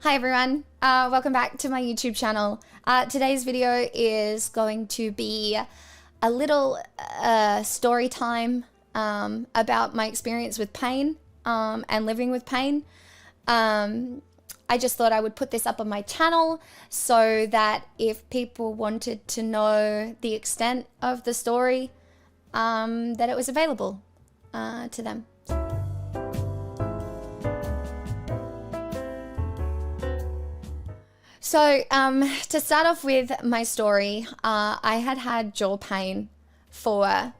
Hi everyone, welcome back to my YouTube channel. Today's video is going to be a little story time about my experience with pain and living with pain. I just thought I would put this up on my channel so that if people wanted to know the extent of the story, that it was available to them. So to start off with my story, I had jaw pain for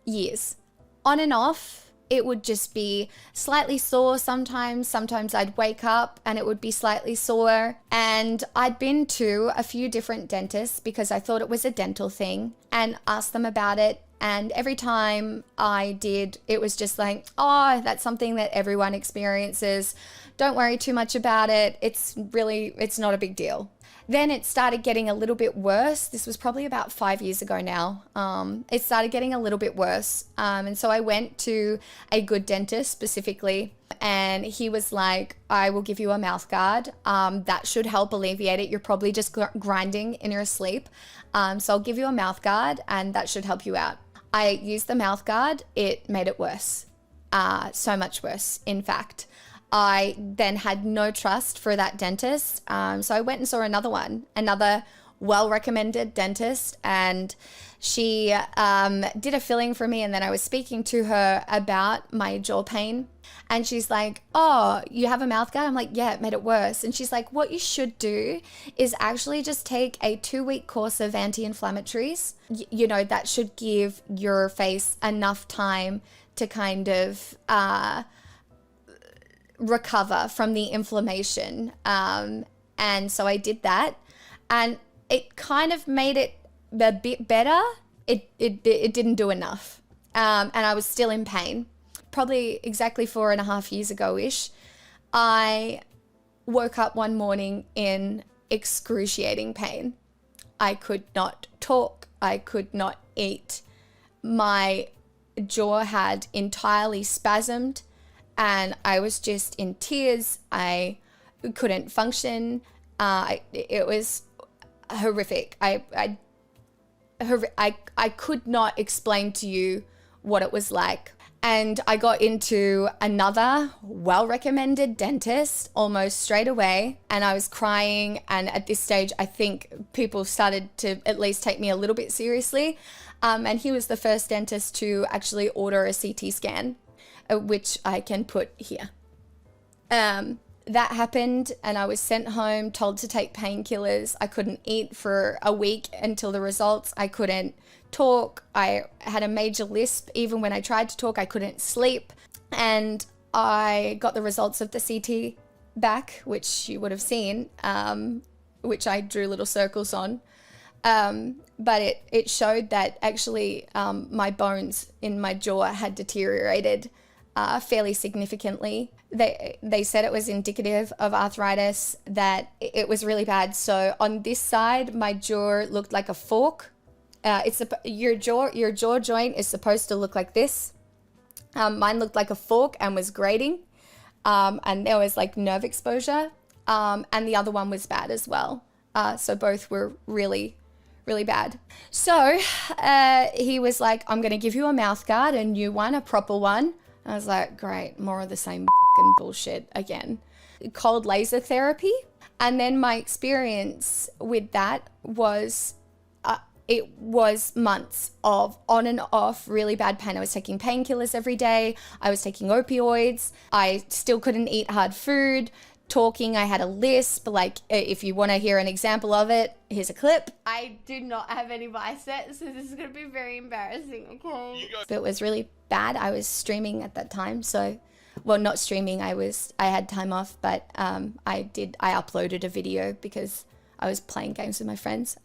years. On and off, it would just be slightly sore sometimes. Sometimes I'd wake up and it would be slightly sore. And I'd been to a few different dentists because I thought it was a dental thing and asked them about it. And every time I did, it was just like, oh, that's something that everyone experiences. Don't worry too much about it. It's not a big deal. Then it started getting a little bit worse. This was probably about 5 years ago now. It started getting a little bit worse. And so I went to a good dentist specifically, and he was like, I will give you a mouth guard. That should help alleviate it. You're probably just grinding in your sleep. So I'll give you a mouth guard and that should help you out. I used the mouth guard. It made it worse. So much worse, in fact. I then had no trust for that dentist. So I went and saw another well-recommended dentist, and she did a filling for me. And then I was speaking to her about my jaw pain, and she's like, oh, you have a mouth guard? I'm like, yeah, it made it worse. And she's like, what you should do is actually just take a 2-week course of anti-inflammatories. You know, that should give your face enough time to kind of recover from the inflammation. And so I did that, and it kind of made it a bit better. It didn't do enough. And I was still in pain. Probably exactly 4.5 years ago-ish, I woke up one morning in excruciating pain. I could not talk. I could not eat. My jaw had entirely spasmed, and I was just in tears. I couldn't function. It was horrific. I could not explain to you what it was like. And I got into another well-recommended dentist almost straight away, and I was crying. And at this stage, I think people started to at least take me a little bit seriously. And he was the first dentist to actually order a CT scan, which I can put here. That happened, and I was sent home, told to take painkillers. I couldn't eat for a week until the results. I couldn't talk. I had a major lisp. Even when I tried to talk, I couldn't sleep. And I got the results of the CT back, which you would have seen, which I drew little circles on. But it showed that actually my bones in my jaw had deteriorated fairly significantly. They said it was indicative of arthritis, that it was really bad. So on this side, my jaw looked like a fork. Your jaw joint is supposed to look like this. Mine looked like a fork and was grating. And there was like nerve exposure. And the other one was bad as well. So both were really, really bad. So he was like, I'm going to give you a mouth guard, a new one, a proper one. I was like, great, more of the same bullshit again. Cold laser therapy. And then my experience with that was, it was months of on and off really bad pain. I was taking painkillers every day. I was taking opioids. I still couldn't eat hard food. Talking, I had a lisp. Like, if you want to hear an example of it, here's a clip. I do not have any biceps, so this is going to be very embarrassing, okay? It was really bad. I was streaming at that time, so, well, not streaming. I had time off, but I uploaded a video because I was playing games with my friends.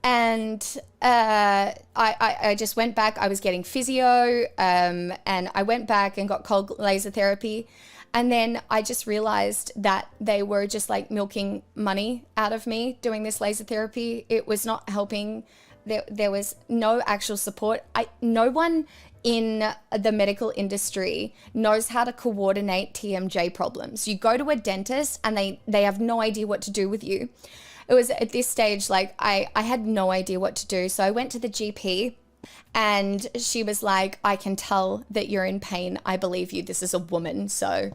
And I just went back. I was getting physio, and I went back and got cold laser therapy. And then I just realized that they were just like milking money out of me doing this laser therapy. It was not helping There was no actual support. No one in the medical industry knows how to coordinate TMJ problems. You go to a dentist and they have no idea what to do with you. It was at this stage, like, I had no idea what to do. So I went to the GP and she was like, I can tell that you're in pain. I believe you. This is a woman. So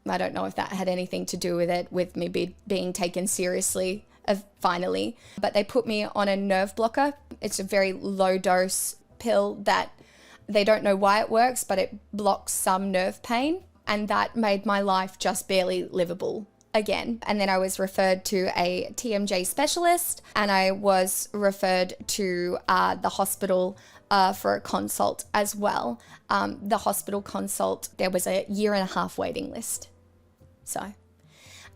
I don't know if that had anything to do with it, with me being taken seriously finally. But they put me on a nerve blocker. It's a very low dose pill that they don't know why it works, but it blocks some nerve pain. And that made my life just barely livable again. And then I was referred to a TMJ specialist, and I was referred to the hospital for a consult as well. The hospital consult, there was a 1.5 year waiting list. So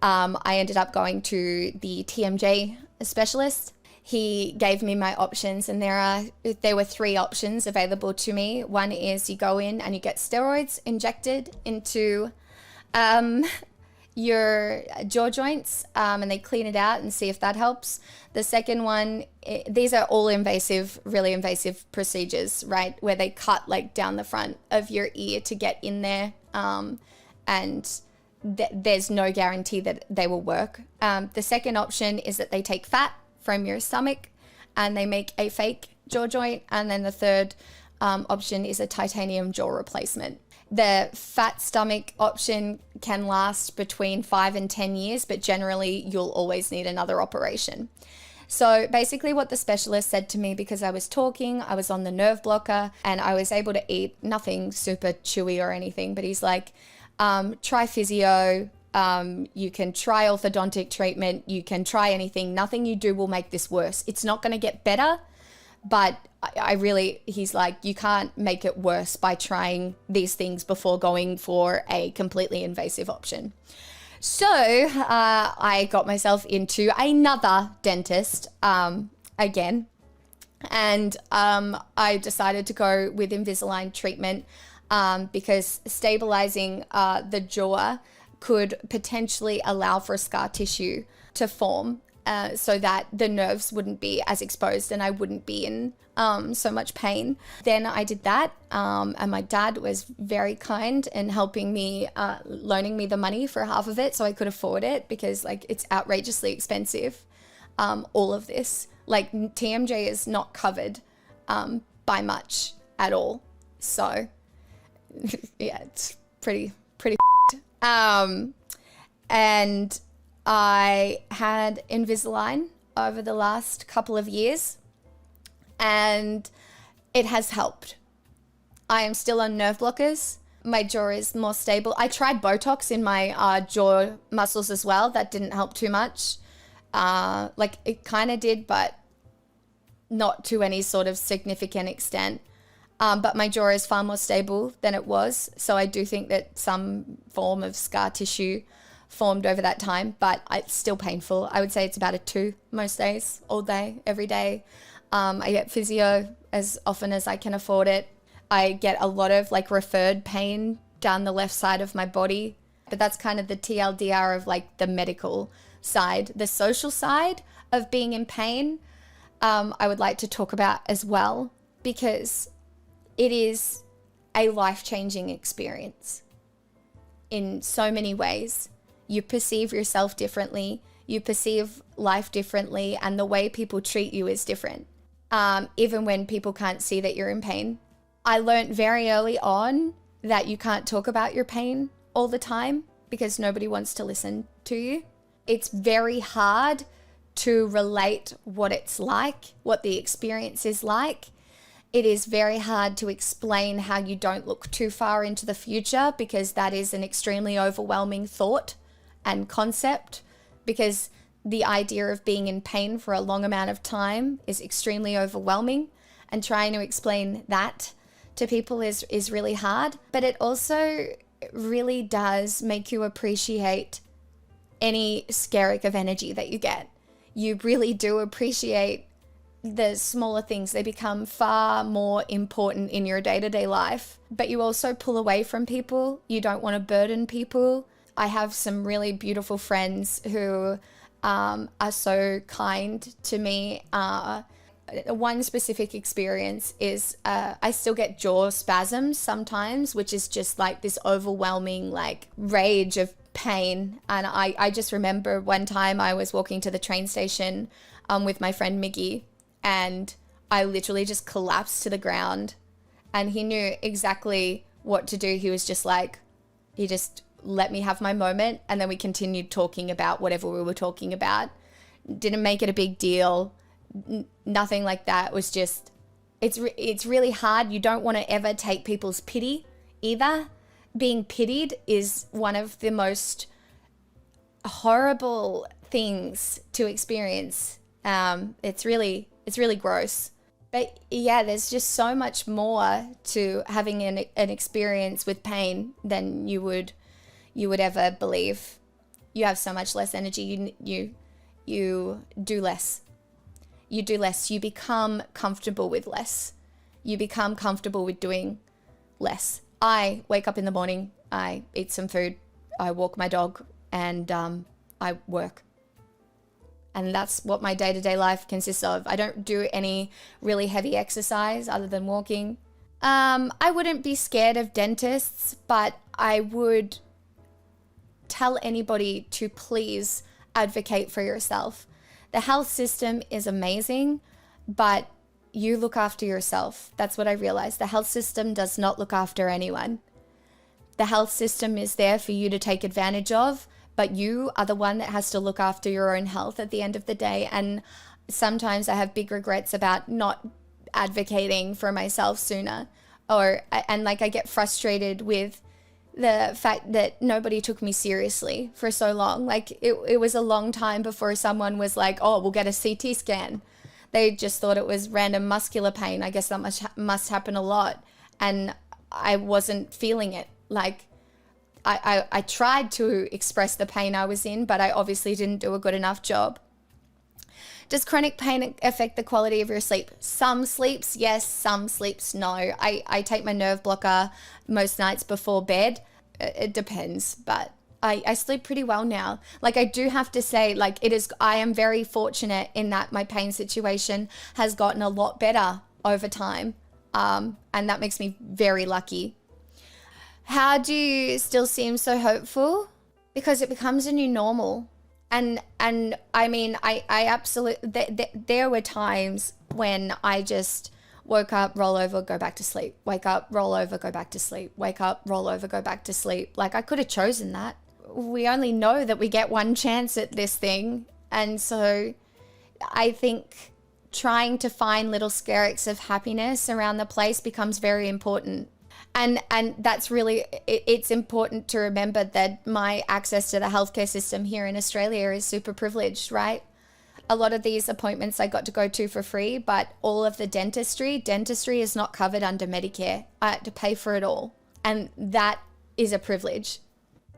I ended up going to the TMJ specialist. He gave me my options, and there were 3 options available to me. One is you go in and you get steroids injected into your jaw joints, and they clean it out and see if that helps. The second one, these are all invasive, really invasive procedures, right? Where they cut like down the front of your ear to get in there, and there's no guarantee that they will work. The second option is that they take fat from your stomach and they make a fake jaw joint. And then the third option is a titanium jaw replacement. The fat stomach option can last between 5 and 10 years, but generally you'll always need another operation. So basically what the specialist said to me, because I was talking, I was on the nerve blocker and I was able to eat nothing super chewy or anything, but he's like, try physio, you can try orthodontic treatment, you can try anything. Nothing you do will make this worse. It's not going to get better, but he's like, you can't make it worse by trying these things before going for a completely invasive option. So I got myself into another dentist again, and I decided to go with Invisalign treatment because stabilizing the jaw could potentially allow for scar tissue to form, so that the nerves wouldn't be as exposed and I wouldn't be in so much pain. Then I did that, and my dad was very kind in helping me, loaning me the money for half of it so I could afford it, because like it's outrageously expensive, all of this. Like TMJ is not covered by much at all. So yeah, it's pretty and I had Invisalign over the last couple of years, and it has helped. I am still on nerve blockers. My jaw is more stable. I tried Botox in my jaw muscles as well. That didn't help too much. Like it kind of did, but not to any sort of significant extent. But my jaw is far more stable than it was. So I do think that some form of scar tissue formed over that time, but it's still painful. I would say it's about a 2 most days, all day, every day. I get physio as often as I can afford it. I get a lot of like referred pain down the left side of my body, but that's kind of the TLDR of like the medical side. The social side of being in pain, I would like to talk about as well, because it is a life-changing experience in so many ways. You perceive yourself differently, you perceive life differently, and the way people treat you is different, even when people can't see that you're in pain. I learned very early on that you can't talk about your pain all the time because nobody wants to listen to you. It's very hard to relate what it's like, what the experience is like. It is very hard to explain how you don't look too far into the future, because that is an extremely overwhelming thought and concept, because the idea of being in pain for a long amount of time is extremely overwhelming, and trying to explain that to people is really hard. But it also really does make you appreciate any skerrick of energy that you get. You really do appreciate the smaller things. They become far more important in your day-to-day life, but you also pull away from people. You don't want to burden people. I have some really beautiful friends who are so kind to me. one specific experience is I still get jaw spasms sometimes, which is just like this overwhelming like rage of pain. And I just remember one time I was walking to the train station with my friend Miggy, and I literally just collapsed to the ground, and he knew exactly what to do. He was just like, he just let me have my moment, and then we continued talking about whatever we were talking about. Didn't make it a big deal. Nothing like that. It was just, it's really hard. You don't want to ever take people's pity either. Being pitied is one of the most horrible things to experience. It's really gross. But yeah, there's just so much more to having an experience with pain than you would ever believe. You have so much less energy. You do less. You do less. You become comfortable with less. You become comfortable with doing less. I wake up in the morning, I eat some food, I walk my dog, and I work. And that's what my day-to-day life consists of. I don't do any really heavy exercise other than walking. I wouldn't be scared of dentists, but I would tell anybody to please advocate for yourself. The health system is amazing, but you look after yourself. That's what I realized. The health system does not look after anyone. The health system is there for you to take advantage of, but you are the one that has to look after your own health at the end of the day. And sometimes I have big regrets about not advocating for myself sooner, and like I get frustrated with the fact that nobody took me seriously for so long. Like it was a long time before someone was like, oh, we'll get a CT scan. They just thought it was random muscular pain. I guess that must happen a lot. And I wasn't feeling it. Like I tried to express the pain I was in, but I obviously didn't do a good enough job. Does chronic pain affect the quality of your sleep? Some sleeps, yes. Some sleeps, no. I take my nerve blocker most nights before bed. It depends, but I sleep pretty well now. Like I do have to say, like I am very fortunate in that my pain situation has gotten a lot better over time. And that makes me very lucky. How do you still seem so hopeful? Because it becomes a new normal. And I mean, I absolutely, there were times when I just woke up, roll over, go back to sleep. Wake up, roll over, go back to sleep. Wake up, roll over, go back to sleep. Like I could have chosen that. We only know that we get one chance at this thing. And so I think trying to find little skerricks of happiness around the place becomes very important. And that's really, it's important to remember that my access to the healthcare system here in Australia is super privileged, right? A lot of these appointments I got to go to for free, but all of the dentistry is not covered under Medicare. I had to pay for it all. And that is a privilege.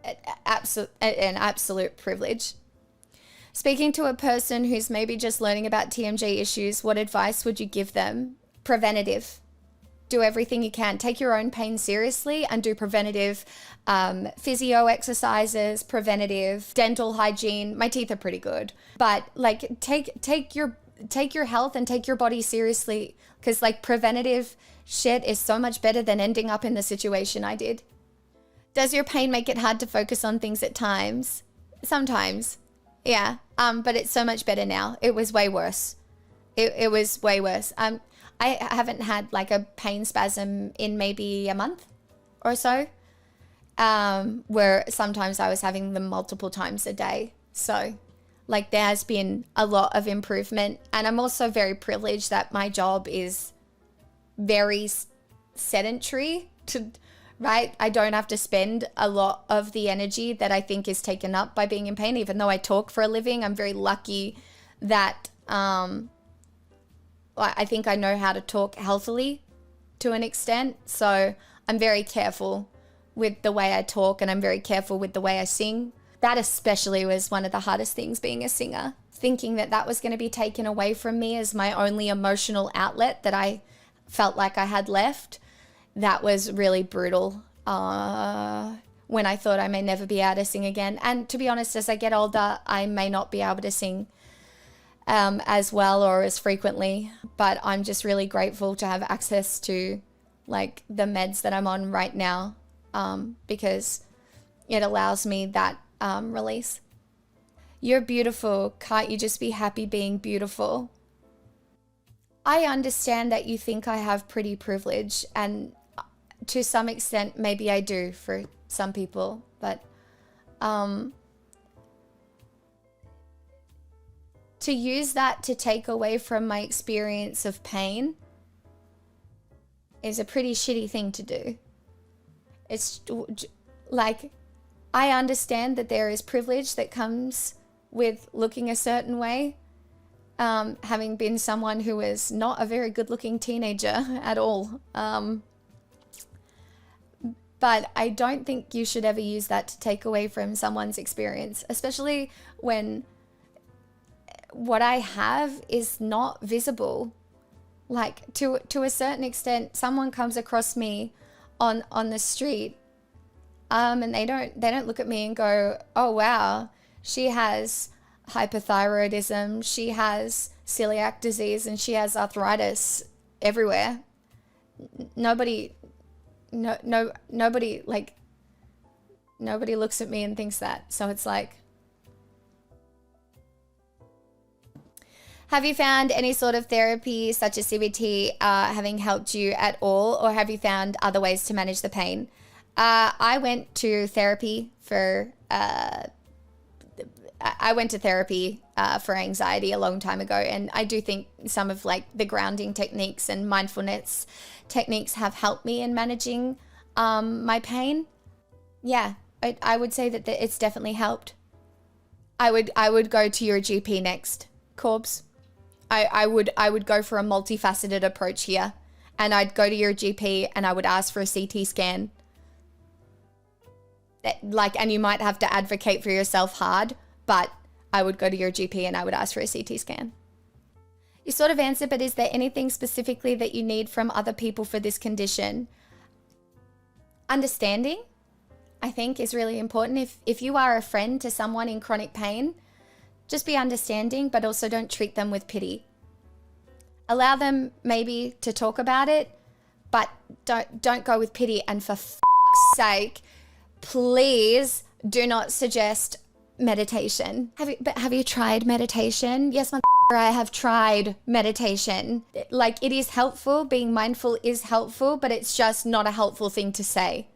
An absolute privilege. Speaking to a person who's maybe just learning about TMJ issues, what advice would you give them? Preventative. Do everything you can. Take your own pain seriously and do preventative physio exercises, preventative dental hygiene. My teeth are pretty good, but like take your health and take your body seriously, because like preventative shit is so much better than ending up in the situation I did. Does your pain make it hard to focus on things at times? Sometimes, yeah. But it's so much better now. It was way worse. It was way worse. I haven't had like a pain spasm in maybe a month or so, where sometimes I was having them multiple times a day. So like there has been a lot of improvement, and I'm also very privileged that my job is very sedentary right? I don't have to spend a lot of the energy that I think is taken up by being in pain. Even though I talk for a living, I'm very lucky that I think I know how to talk healthily to an extent. So I'm very careful with the way I talk, and I'm very careful with the way I sing. That especially was one of the hardest things being a singer. Thinking that was going to be taken away from me as my only emotional outlet that I felt like I had left. That was really brutal when I thought I may never be able to sing again. And to be honest, as I get older, I may not be able to sing as well or as frequently, but I'm just really grateful to have access to like the meds that I'm on right now, because it allows me that release. You're beautiful. Can't you just be happy being beautiful? I understand that you think I have pretty privilege, and to some extent, maybe I do for some people, but to use that to take away from my experience of pain is a pretty shitty thing to do. It's like, I understand that there is privilege that comes with looking a certain way, having been someone who is not a very good looking teenager at all. But I don't think you should ever use that to take away from someone's experience, especially when what I have is not visible. Like to a certain extent, someone comes across me on the street, and they don't look at me and go, oh wow, she has hypothyroidism, she has celiac disease, and she has arthritis everywhere. Nobody looks at me and thinks that. So it's like, have you found any sort of therapy such as CBT having helped you at all, or have you found other ways to manage the pain? I went to therapy for anxiety a long time ago, and I do think some of like the grounding techniques and mindfulness techniques have helped me in managing my pain. Yeah, I would say that it's definitely helped. I would go to your GP next, Corbs. I would go for a multifaceted approach here, and I'd go to your GP and I would ask for a CT scan. And you might have to advocate for yourself hard, but I would go to your GP and I would ask for a CT scan. You sort of answered, but is there anything specifically that you need from other people for this condition? Understanding, I think, is really important. If you are a friend to someone in chronic pain, just be understanding, but also don't treat them with pity. Allow them maybe to talk about it, but don't go with pity. And for fuck's sake, please do not suggest meditation. Have you tried meditation? Yes, I have tried meditation. Like, it is helpful. Being mindful is helpful, but it's just not a helpful thing to say.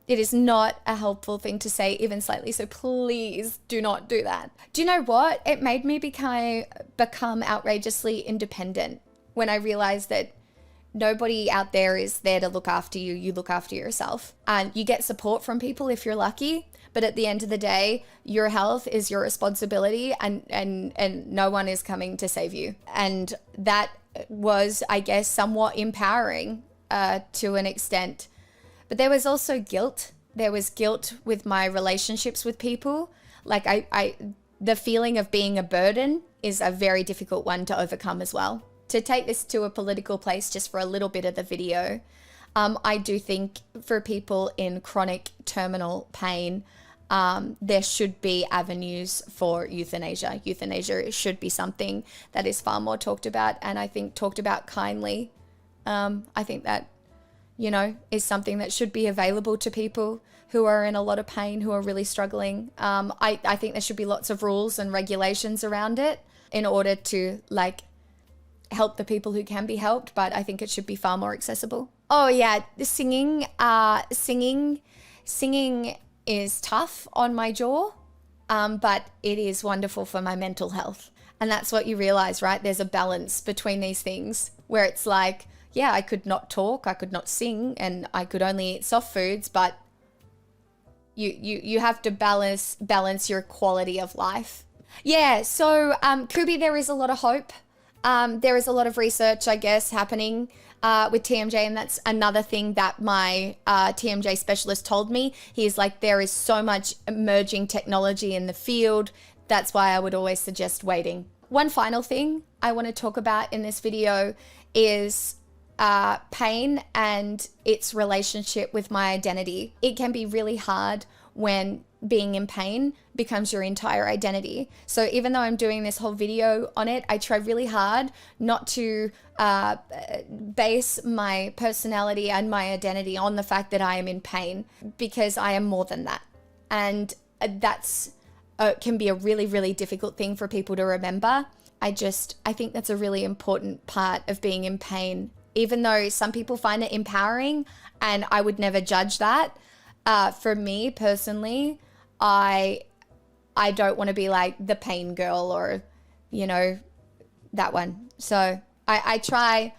It is not a helpful thing to say, even slightly. So please do not do that. Do you know what? It made me become outrageously independent when I realized that nobody out there is there to look after you. You look after yourself. And you get support from people if you're lucky. But at the end of the day, your health is your responsibility, and no one is coming to save you. And that was, I guess, somewhat empowering to an extent. But there was also guilt. There was guilt with my relationships with people. Like the feeling of being a burden is a very difficult one to overcome as well. To take this to a political place just for a little bit of the video, I do think for people in chronic terminal pain, there should be avenues for euthanasia. Euthanasia should be something that is far more talked about, and I think talked about kindly. I think that, is something that should be available to people who are in a lot of pain, who are really struggling. I think there should be lots of rules and regulations around it in order to help the people who can be helped, but I think it should be far more accessible. Oh yeah, singing is tough on my jaw, but it is wonderful for my mental health. And that's what you realize, right? There's a balance between these things where it's like, yeah, I could not talk, I could not sing, and I could only eat soft foods, but you have to balance your quality of life. Yeah, so Kubi, there is a lot of hope. There is a lot of research, I guess, happening with TMJ, and that's another thing that my TMJ specialist told me. He's like, there is so much emerging technology in the field. That's why I would always suggest waiting. One final thing I want to talk about in this video is pain and its relationship with my identity. It can be really hard when being in pain becomes your entire identity. So even though I'm doing this whole video on it, I try really hard not to base my personality and my identity on the fact that I am in pain, because I am more than that. And that's can be a really, really difficult thing for people to remember. I think that's a really important part of being in pain, even though some people find it empowering, and I would never judge that. For me personally, I don't want to be like the pain girl or, you know, that one. So I try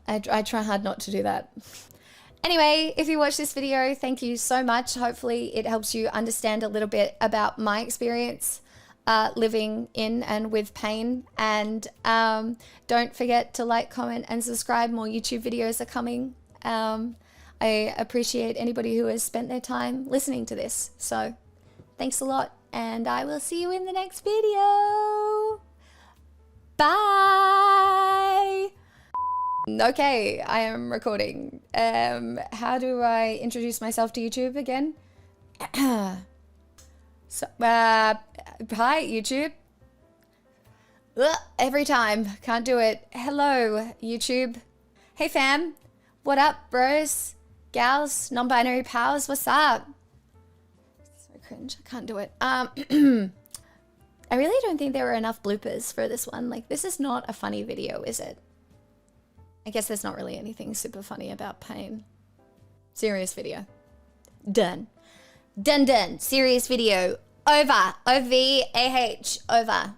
hard not to do that. Anyway, if you watch this video, thank you so much. Hopefully it helps you understand a little bit about my experience living in and with pain. And don't forget to like, comment, and subscribe. More YouTube videos are coming. I appreciate anybody who has spent their time listening to this. So thanks a lot, and I will see you in the next video. Bye. Okay, I am recording. How do I introduce myself to YouTube again? Hi, YouTube. Ugh, every time, can't do it. Hello, YouTube. Hey, fam. What up, bros? Gals, non-binary pals, what's up? So cringe, I can't do it. I really don't think there were enough bloopers for this one. Like, this is not a funny video, is it? I guess there's not really anything super funny about pain. Serious video. Done. Done. Serious video. Over. O-V-A-H. Over.